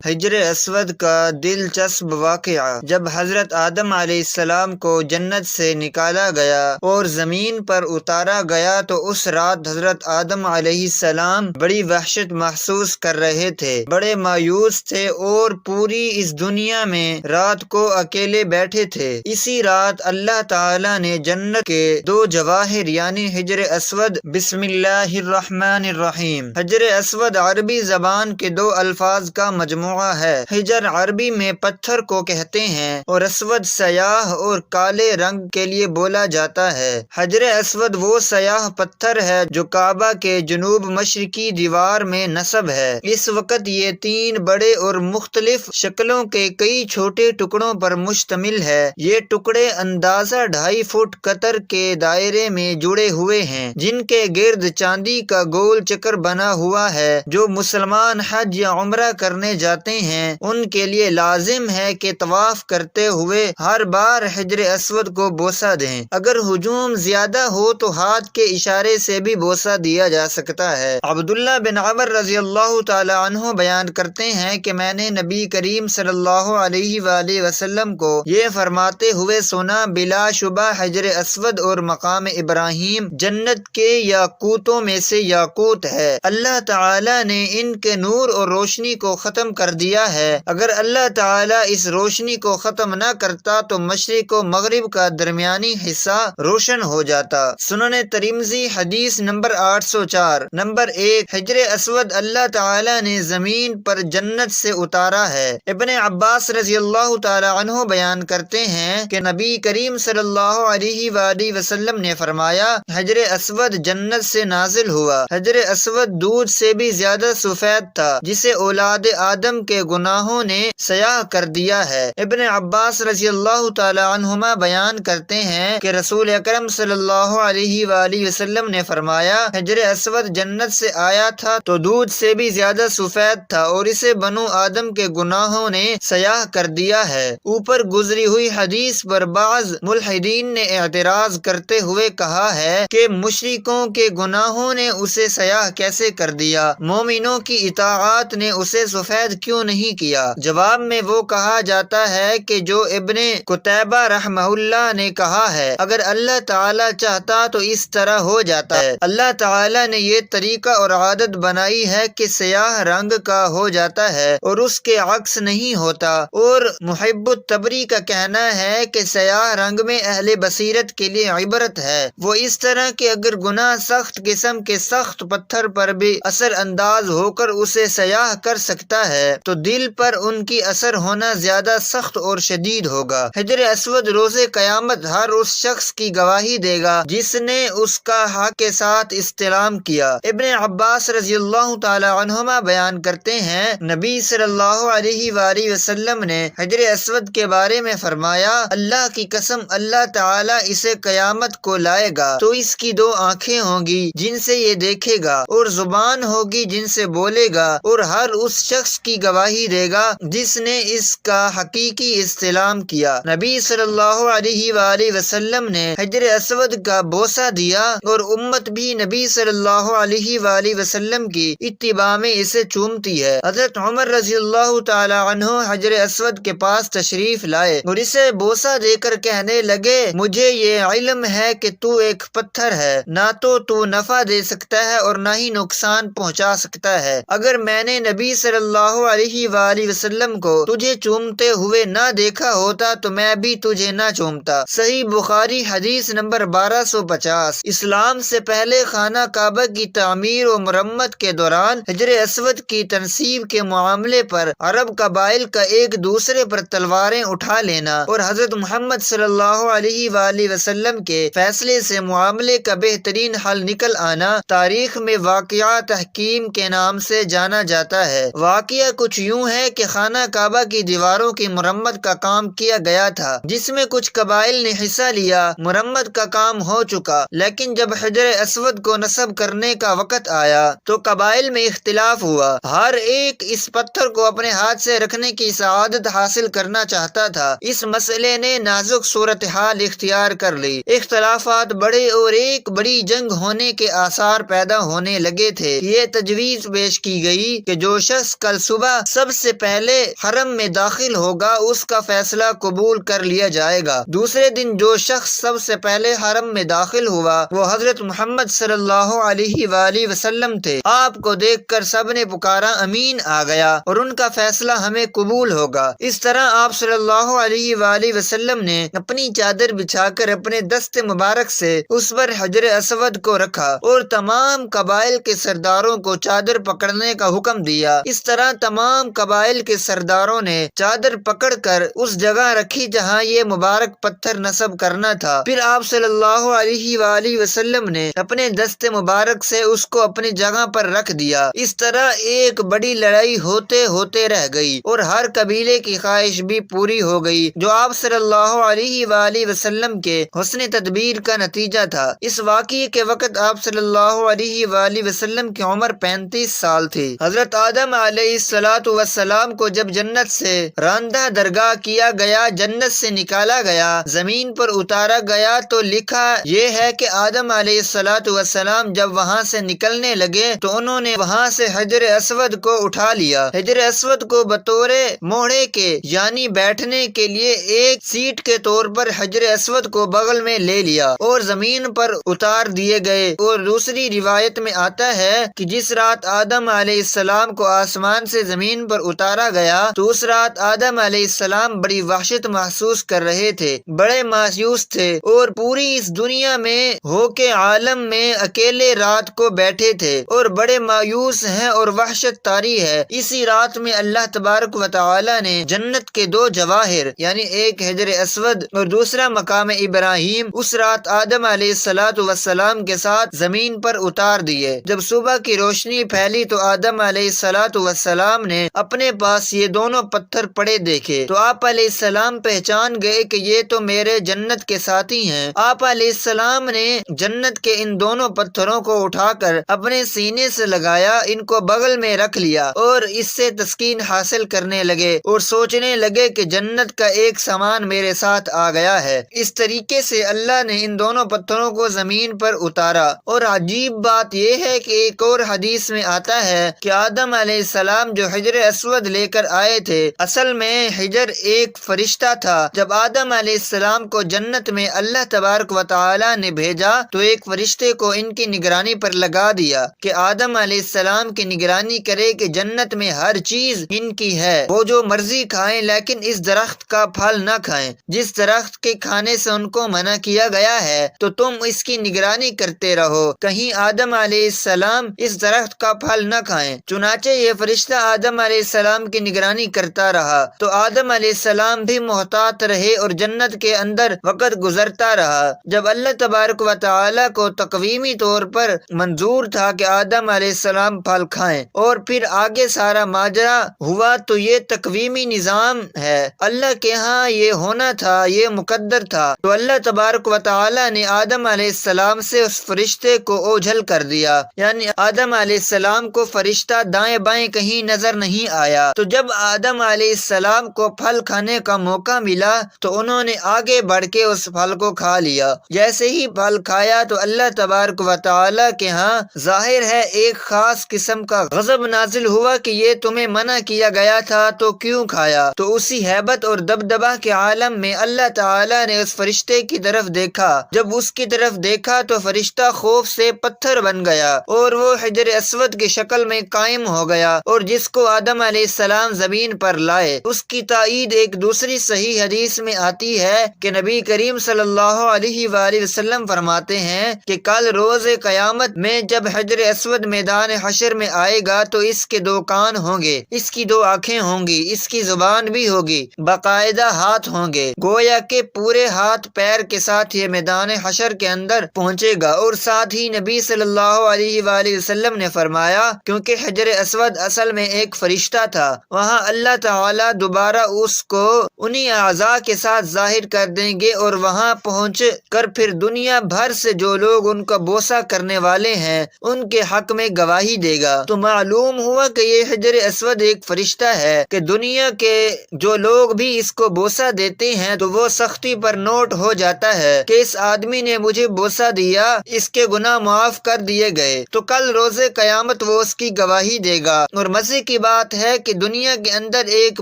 حجر اسود کا دلچسپ واقعہ۔ جب حضرت آدم علیہ السلام کو جنت سے نکالا گیا اور زمین پر اتارا گیا تو اس رات حضرت آدم علیہ السلام بڑی وحشت محسوس کر رہے تھے، بڑے مایوس تھے اور پوری اس دنیا میں رات کو اکیلے بیٹھے تھے۔ اسی رات اللہ تعالی نے جنت کے دو جواہر یعنی حجر اسود، بسم اللہ الرحمن الرحیم۔ حجر اسود عربی زبان کے دو الفاظ کا مجموعہ ہے۔ حجر عربی میں پتھر کو کہتے ہیں اور اسود سیاہ اور کالے رنگ کے لیے بولا جاتا ہے۔ حجر اسود وہ سیاہ پتھر ہے جو کعبہ کے جنوب مشرقی دیوار میں نصب ہے۔ اس وقت یہ تین بڑے اور مختلف شکلوں کے کئی چھوٹے ٹکڑوں پر مشتمل ہے۔ یہ ٹکڑے اندازہ 2.5 فٹ قطر کے دائرے میں جڑے ہوئے ہیں جن کے گرد چاندی کا گول چکر بنا ہوا ہے۔ جو مسلمان حج یا عمرہ کرنے جاتے ہیں ان کے لیے لازم ہے کہ طواف کرتے ہوئے ہر بار حجر اسود کو بوسہ دیں۔ اگر ہجوم زیادہ ہو تو ہاتھ کے اشارے سے بھی بوسہ دیا جا سکتا ہے۔ عبداللہ بن عمر رضی اللہ تعالی عنہ بیان کرتے ہیں کہ میں نے نبی کریم صلی اللہ علیہ وآلہ وسلم کو یہ فرماتے ہوئے سنا، بلا شبہ حجر اسود اور مقام ابراہیم جنت کے یاقوتوں میں سے یاقوت ہے۔ اللہ تعالی نے ان کے نور اور روشنی کو ختم کر دیا ہے۔ اگر اللہ تعالی اس روشنی کو ختم نہ کرتا تو مشرق و مغرب کا درمیانی حصہ روشن ہو جاتا۔ سنن ترمذی حدیث نمبر 804۔ نمبر 1، حجر اسود اللہ تعالی نے زمین پر جنت سے اتارا ہے۔ ابن عباس رضی اللہ تعالی عنہ بیان کرتے ہیں کہ نبی کریم صلی اللہ علیہ وآلہ وسلم نے فرمایا، حجر اسود جنت سے نازل ہوا۔ حجر اسود دودھ سے بھی زیادہ سفید تھا جسے اولاد آدم کے گناہوں نے سیاہ کر دیا ہے۔ ابن عباس رضی اللہ تعالی عنہما بیان کرتے ہیں کہ رسول اکرم صلی اللہ علیہ وآلہ وسلم نے فرمایا، حجر اسود جنت سے آیا تھا تو دودھ سے بھی زیادہ سفید تھا اور اسے بنو آدم کے گناہوں نے سیاہ کر دیا ہے۔ اوپر گزری ہوئی حدیث پر بعض ملحدین نے اعتراض کرتے ہوئے کہا ہے کہ مشرکوں کے گناہوں نے اسے سیاہ کیسے کر دیا، مومنوں کی اطاعت نے اسے سفید کیوں نہیں کیا؟ جواب میں وہ کہا جاتا ہے کہ جو ابن قتیبہ رحمہ اللہ نے کہا ہے، اگر اللہ تعالی چاہتا تو اس طرح ہو جاتا ہے۔ اللہ تعالی نے یہ طریقہ اور عادت بنائی ہے کہ سیاہ رنگ کا ہو جاتا ہے اور اس کے عکس نہیں ہوتا۔ اور محب التبری کا کہنا ہے کہ سیاہ رنگ میں اہل بصیرت کے لیے عبرت ہے۔ وہ اس طرح کہ اگر گناہ سخت قسم کے سخت پتھر پر بھی اثر انداز ہو کر اسے سیاہ کر سکتا ہے تو دل پر ان کی اثر ہونا زیادہ سخت اور شدید ہوگا۔ حجر اسود روز قیامت ہر اس شخص کی گواہی دے گا جس نے اس کا حق کے ساتھ استلام کیا۔ ابن عباس رضی اللہ تعالی عنہما بیان کرتے ہیں، نبی صلی اللہ علیہ وآلہ وسلم نے حجر اسود کے بارے میں فرمایا، اللہ کی قسم اللہ تعالی اسے قیامت کو لائے گا تو اس کی 2 آنکھیں ہوں گی جن سے یہ دیکھے گا اور زبان ہوگی جن سے بولے گا اور ہر اس شخص کی گواہی دے گا جس نے اس کا حقیقی استلام کیا۔ نبی صلی اللہ علیہ وآلہ وسلم نے حجر اسود کا بوسہ دیا اور امت بھی نبی صلی اللہ علیہ وآلہ وسلم کی اتباع میں اسے چومتی ہے۔ حضرت عمر رضی اللہ تعالی عنہ حجر اسود کے پاس تشریف لائے اور اسے بوسہ دے کر کہنے لگے، مجھے یہ علم ہے کہ تو ایک پتھر ہے، نہ تو نفع دے سکتا ہے اور نہ ہی نقصان پہنچا سکتا ہے۔ اگر میں نے نبی صلی اللہ علیہ وآلہ وسلم کو تجھے چومتے ہوئے نہ دیکھا ہوتا تو میں بھی تجھے نہ چومتا۔ صحیح بخاری حدیث نمبر 1250۔ اسلام سے پہلے خانہ کعبہ کی تعمیر و مرمت کے دوران حجر اسود کی تنصیب کے معاملے پر عرب قبائل کا ایک دوسرے پر تلواریں اٹھا لینا اور حضرت محمد صلی اللہ علیہ وآلہ وسلم کے فیصلے سے معاملے کا بہترین حل نکل آنا تاریخ میں واقعہ تحکیم کے نام سے جانا جاتا ہے۔ واقعہ کچھ یوں ہے کہ خانہ کعبہ کی دیواروں کی مرمت کا کام کیا گیا تھا جس میں کچھ قبائل نے حصہ لیا۔ مرمت کا کام ہو چکا لیکن جب حجر اسود کو نصب کرنے کا وقت آیا تو قبائل میں اختلاف ہوا۔ ہر ایک اس پتھر کو اپنے ہاتھ سے رکھنے کی سعادت حاصل کرنا چاہتا تھا۔ اس مسئلے نے نازک صورتحال اختیار کر لی، اختلافات بڑھے اور ایک بڑی جنگ ہونے کے آثار پیدا ہونے لگے تھے۔ یہ تجویز پیش کی گئی کہ جو شخص کل صبح سب سے پہلے حرم میں داخل ہوگا اس کا فیصلہ قبول کر لیا جائے گا۔ دوسرے دن جو شخص سب سے پہلے حرم میں داخل ہوا وہ حضرت محمد صلی اللہ علیہ وآلہ وسلم تھے۔ آپ کو دیکھ کر سب نے پکارا امین آ گیا اور ان کا فیصلہ ہمیں قبول ہوگا۔ اس طرح آپ صلی اللہ علیہ وآلہ وسلم نے اپنی چادر بچھا کر اپنے دست مبارک سے اس پر حجر اسود کو رکھا اور تمام قبائل کے سرداروں کو چادر پکڑنے کا حکم دیا۔ اس طرح تمام قبائل کے سرداروں نے چادر پکڑ کر اس جگہ رکھی جہاں یہ مبارک پتھر نصب کرنا تھا۔ پھر آپ صلی اللہ علیہ وآلہ وسلم نے اپنے دست مبارک سے اس کو اپنی جگہ پر رکھ دیا۔ اس طرح ایک بڑی لڑائی ہوتے ہوتے رہ گئی اور ہر قبیلے کی خواہش بھی پوری ہو گئی جو آپ صلی اللہ علیہ وآلہ وسلم کے حسن تدبیر کا نتیجہ تھا۔ اس واقعے کے وقت آپ صلی اللہ علیہ وآلہ وسلم کی عمر 35 سال تھی۔ حضرت آدم علیہ السلام کو جب جنت سے راندہ درگاہ کیا گیا، جنت سے نکالا گیا، زمین پر اتارا گیا تو لکھا یہ ہے کہ آدم علیہ السلام جب وہاں سے نکلنے لگے تو انہوں نے وہاں سے حجر اسود کو اٹھا لیا۔ حجر اسود کو بطور موڑے کے یعنی بیٹھنے کے لیے ایک سیٹ کے طور پر حجر اسود کو بغل میں لے لیا اور زمین پر اتار دیے گئے۔ اور دوسری روایت میں آتا ہے کہ جس رات آدم علیہ السلام کو آسمان سے زمین پر اتارا گیا تو اس رات آدم علیہ السلام بڑی وحشت محسوس کر رہے تھے، بڑے مایوس تھے اور پوری اس دنیا میں ہو کے عالم میں اکیلے رات کو بیٹھے تھے اور بڑے مایوس ہیں اور وحشت طاری ہے۔ اسی رات میں اللہ تبارک و تعالی نے جنت کے دو جواہر یعنی ایک حجر اسود اور دوسرا مقام ابراہیم اس رات آدم علیہ السلام کے ساتھ زمین پر اتار دیے۔ جب صبح کی روشنی پھیلی تو آدم علیہ السلام نے اپنے پاس یہ دونوں پتھر پڑے دیکھے تو آپ علیہ السلام پہچان گئے کہ یہ تو میرے جنت کے ساتھی ہیں۔ آپ علیہ السلام نے جنت کے ان دونوں پتھروں کو اٹھا کر اپنے سینے سے لگایا، ان کو بغل میں رکھ لیا اور اس سے تسکین حاصل کرنے لگے اور سوچنے لگے کہ جنت کا ایک سامان میرے ساتھ آ گیا ہے۔ اس طریقے سے اللہ نے ان دونوں پتھروں کو زمین پر اتارا۔ اور عجیب بات یہ ہے کہ ایک اور حدیث میں آتا ہے کہ آدم علیہ السلام جو حجر اسود لے کر آئے تھے اصل میں حجر ایک فرشتہ تھا۔ جب آدم علیہ السلام کو جنت میں اللہ تبارک و تعالی نے بھیجا تو ایک فرشتے کو ان کی نگرانی پر لگا دیا کہ آدم علیہ السلام کی نگرانی کرے کہ جنت میں ہر چیز ان کی ہے، وہ جو مرضی کھائیں لیکن اس درخت کا پھل نہ کھائیں، جس درخت کے کھانے سے ان کو منع کیا گیا ہے تو تم اس کی نگرانی کرتے رہو، کہیں آدم علیہ السلام اس درخت کا پھل نہ کھائیں۔ چنانچہ یہ فرشتہ آدم علیہ السلام کی نگرانی کرتا رہا تو آدم علیہ السلام بھی محتاط رہے اور جنت کے اندر وقت گزرتا رہا۔ جب اللہ تبارک و تعالی کو تقویمی طور پر منظور تھا کہ آدم علیہ السلام پھل کھائیں اور پھر آگے سارا ماجرا ہوا تو یہ تقویمی نظام ہے، اللہ کے ہاں یہ ہونا تھا، یہ مقدر تھا، تو اللہ تبارک و تعالی نے آدم علیہ السلام سے اس فرشتے کو اوجھل کر دیا، یعنی آدم علیہ السلام کو فرشتہ دائیں بائیں کہیں نظر نہیں آیا۔ تو جب آدم علیہ السلام کو پھل کھانے کا موقع ملا تو انہوں نے آگے بڑھ کے اس پھل کو کھا لیا۔ جیسے ہی پھل کھایا تو اللہ تبارک و تعالی کے ہاں ظاہر ہے ایک خاص قسم کا غضب نازل ہوا کہ یہ تمہیں منع کیا گیا تھا تو کیوں کھایا؟ تو اسی ہیبت اور دبدبہ کے عالم میں اللہ تعالی نے اس فرشتے کی طرف دیکھا، جب اس کی طرف دیکھا تو فرشتہ خوف سے پتھر بن گیا اور وہ حجر اسود کی شکل میں قائم ہو گیا اور جس کو آدم علیہ السلام زمین پر لائے۔ اس کی تائید ایک دوسری صحیح حدیث میں آتی ہے کہ نبی کریم صلی اللہ علیہ وآلہ وسلم فرماتے ہیں کہ کل روز قیامت میں جب حجر اسود میدان حشر میں آئے گا تو اس کے دو کان ہوں گے، اس کی دو آنکھیں ہوں گی، اس کی زبان بھی ہوگی، باقاعدہ ہاتھ ہوں گے، گویا کہ پورے ہاتھ پیر کے ساتھ یہ میدان حشر کے اندر پہنچے گا۔ اور ساتھ ہی نبی صلی اللہ علیہ وآلہ وسلم نے فرمایا کیونکہ حجر اسود اصل میں ایک فرشتہ تھا، وہاں اللہ تعالی دوبارہ اس کو انہی اعضاء کے ساتھ ظاہر کر دیں گے اور وہاں پہنچ کر پھر دنیا بھر سے جو لوگ ان کا بوسہ کرنے والے ہیں ان کے حق میں گواہی دے گا۔ تو معلوم ہوا کہ یہ حجر اسود ایک فرشتہ ہے کہ دنیا کے جو لوگ بھی اس کو بوسہ دیتے ہیں تو وہ سختی پر نوٹ ہو جاتا ہے کہ اس آدمی نے مجھے بوسہ دیا، اس کے گناہ معاف کر دیے گئے۔ تو کل روز قیامت وہ اس کی گواہی دے گا۔ اور مزے کی دوسری بات ہے کہ دنیا کے اندر ایک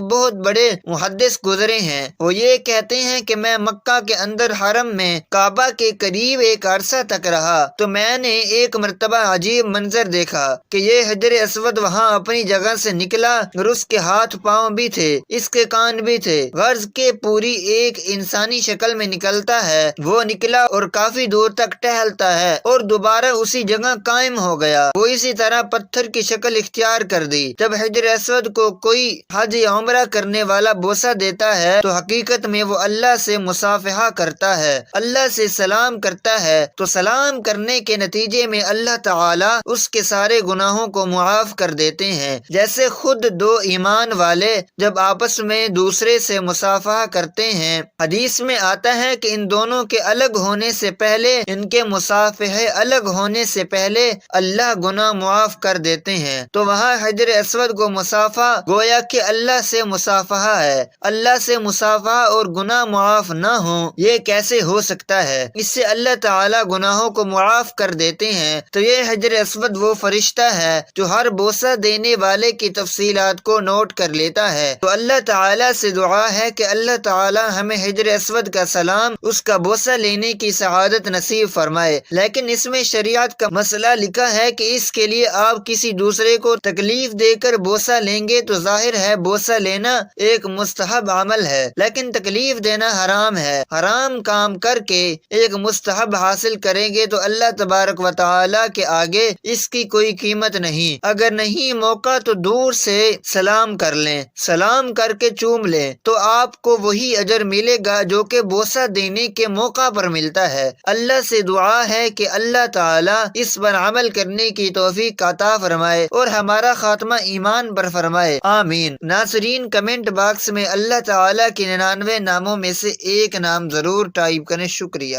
بہت بڑے محدث گزرے ہیں، وہ یہ کہتے ہیں کہ میں مکہ کے اندر حرم میں کعبہ کے قریب ایک عرصہ تک رہا تو میں نے ایک مرتبہ عجیب منظر دیکھا کہ یہ حجر اسود وہاں اپنی جگہ سے نکلا اور اس کے ہاتھ پاؤں بھی تھے، اس کے کان بھی تھے، غرض کے پوری ایک انسانی شکل میں نکلتا ہے۔ وہ نکلا اور کافی دور تک ٹہلتا ہے اور دوبارہ اسی جگہ قائم ہو گیا۔ وہ اسی طرح پتھر کی شکل اختیار کر دی۔ جب حجر اسود کو کوئی حج یا عمرہ کرنے والا بوسہ دیتا ہے تو حقیقت میں وہ اللہ سے مصافحہ کرتا ہے، اللہ سے سلام کرتا ہے، تو سلام کرنے کے نتیجے میں اللہ تعالی اس کے سارے گناہوں کو معاف کر دیتے ہیں، جیسے خود دو ایمان والے جب آپس میں دوسرے سے مصافحہ کرتے ہیں۔ حدیث میں آتا ہے کہ ان دونوں کے الگ ہونے سے پہلے، ان کے مصافحے الگ ہونے سے پہلے اللہ گناہ معاف کر دیتے ہیں۔ تو وہاں حجر اسود کو مصافحہ گویا کہ اللہ سے مصافحہ ہے۔ اللہ سے مصافحہ اور گناہ معاف نہ ہوں، یہ کیسے ہو سکتا ہے؟ اس سے اللہ تعالی گناہوں کو معاف کر دیتے ہیں۔ تو یہ حجر اسود وہ فرشتہ ہے جو ہر بوسہ دینے والے کی تفصیلات کو نوٹ کر لیتا ہے۔ تو اللہ تعالی سے دعا ہے کہ اللہ تعالی ہمیں حجر اسود کا سلام، اس کا بوسہ لینے کی سعادت نصیب فرمائے۔ لیکن اس میں شریعت کا مسئلہ لکھا ہے کہ اس کے لیے آپ کسی دوسرے کو تکلیف دے کر بوسہ لیں گے تو ظاہر ہے بوسہ لینا ایک مستحب عمل ہے، لیکن تکلیف دینا حرام ہے۔ حرام کام کر کے ایک مستحب حاصل کریں گے تو اللہ تبارک و تعالی کے آگے اس کی کوئی قیمت نہیں۔ اگر نہیں موقع تو دور سے سلام کر لیں، سلام کر کے چوم لیں تو آپ کو وہی اجر ملے گا جو کہ بوسہ دینے کے موقع پر ملتا ہے۔ اللہ سے دعا ہے کہ اللہ تعالی اس پر عمل کرنے کی توفیق عطا فرمائے اور ہمارا خاتمہ ایمان پر فرمائے، آمین۔ ناظرین، کمنٹ باکس میں اللہ تعالی کے 99 ناموں میں سے ایک نام ضرور ٹائپ کریں۔ شکریہ۔